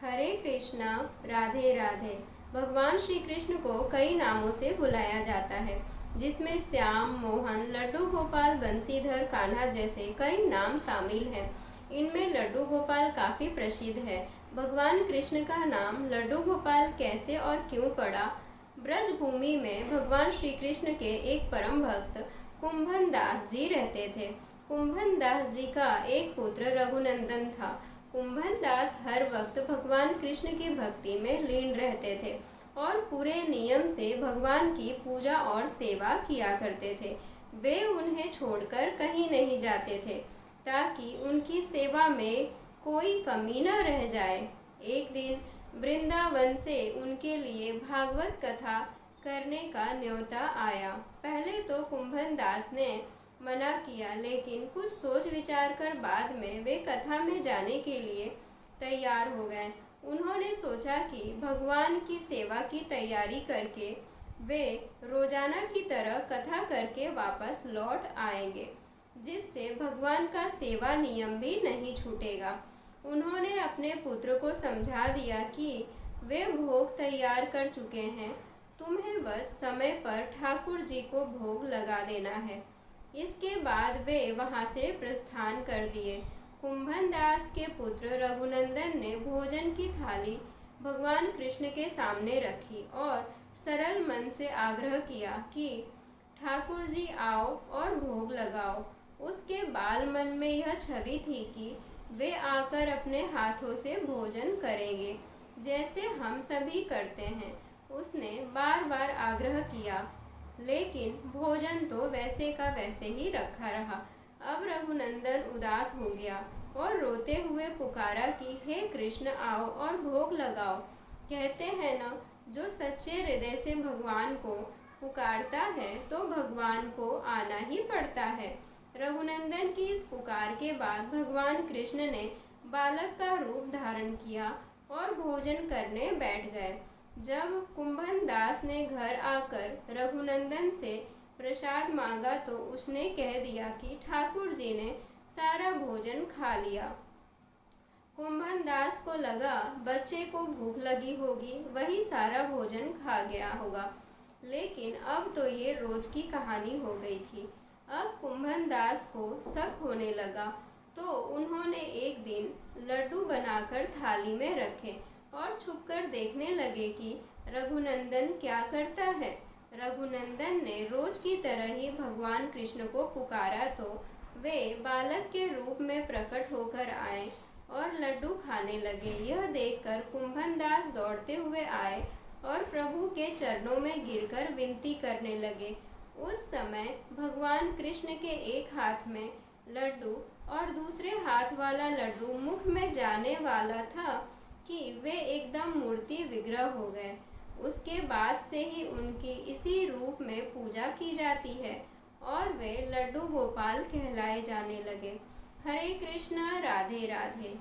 हरे कृष्णा। राधे राधे। भगवान श्री कृष्ण को कई नामों से बुलाया जाता है, जिसमें श्याम, मोहन, लड्डू गोपाल, बंसीधर, कान्हा जैसे कई नाम शामिल हैं। इनमें लड्डू गोपाल काफ़ी प्रसिद्ध है। भगवान कृष्ण का नाम लड्डू गोपाल कैसे और क्यों पड़ा? ब्रज भूमि में भगवान श्री कृष्ण के एक परम भक्त कुंभन दास जी रहते थे। कुंभन दास जी का एक पुत्र रघुनंदन था। कुंभन दास हर वक्त भगवान कृष्ण की भक्ति में लीन रहते थे और पूरे नियम से भगवान की पूजा और सेवा किया करते थे। वे उन्हें छोड़कर कहीं नहीं जाते थे ताकि उनकी सेवा में कोई कमी न रह जाए। एक दिन वृंदावन से उनके लिए भागवत कथा करने का न्योता आया। पहले तो कुंभन दास ने मना किया, लेकिन कुछ सोच विचार कर बाद में वे कथा में जाने के लिए तैयार हो गए। उन्होंने सोचा कि भगवान की सेवा की तैयारी करके वे रोजाना की तरह कथा करके वापस लौट आएंगे, जिससे भगवान का सेवा नियम भी नहीं छूटेगा। उन्होंने अपने पुत्र को समझा दिया कि वे भोग तैयार कर चुके हैं, तुम्हें बस समय पर ठाकुर जी को भोग लगा देना है। इसके बाद वे वहां से प्रस्थान कर दिए। कुंभन दास के पुत्र रघुनंदन ने भोजन की थाली भगवान कृष्ण के सामने रखी और सरल मन से आग्रह किया कि ठाकुर जी आओ और भोग लगाओ। उसके बाल मन में यह छवि थी कि वे आकर अपने हाथों से भोजन करेंगे, जैसे हम सभी करते हैं। उसने बार बार आग्रह किया, लेकिन भोजन तो वैसे का वैसे ही रखा रहा। अब रघुनंदन उदास हो गया और रोते हुए पुकारा कि हे कृष्ण, आओ और भोग लगाओ। कहते हैं ना, जो सच्चे हृदय से भगवान को पुकारता है तो भगवान को आना ही पड़ता है। रघुनंदन की इस पुकार के बाद भगवान कृष्ण ने बालक का रूप धारण किया और भोजन करने बैठ गए। जब कुंभन दास ने घर आकर रघुनंदन से प्रसाद मांगा तो उसने कह दिया कि ठाकुर जी ने सारा भोजन खा लिया। कुंभन दास को लगा बच्चे को भूख लगी होगी, वही सारा भोजन खा गया होगा, लेकिन अब तो ये रोज की कहानी हो गई थी। अब कुंभन दास को शक होने लगा, तो उन्होंने एक दिन लड्डू बनाकर थाली में रखे और छुपकर देखने लगे कि रघुनंदन क्या करता है। रघुनंदन ने रोज की तरह ही भगवान कृष्ण को पुकारा तो वे बालक के रूप में प्रकट होकर आए और लड्डू खाने लगे। यह देखकर कुंभन दास दौड़ते हुए आए और प्रभु के चरणों में गिरकर विनती करने लगे। उस समय भगवान कृष्ण के एक हाथ में लड्डू और दूसरे हाथ वाला लड्डू मुख में जाने वाला था कि वे एकदम मूर्ति विग्रह हो गए। उसके बाद से ही उनकी इसी रूप में पूजा की जाती है और वे लड्डू गोपाल कहलाए जाने लगे। हरे कृष्णा। राधे राधे।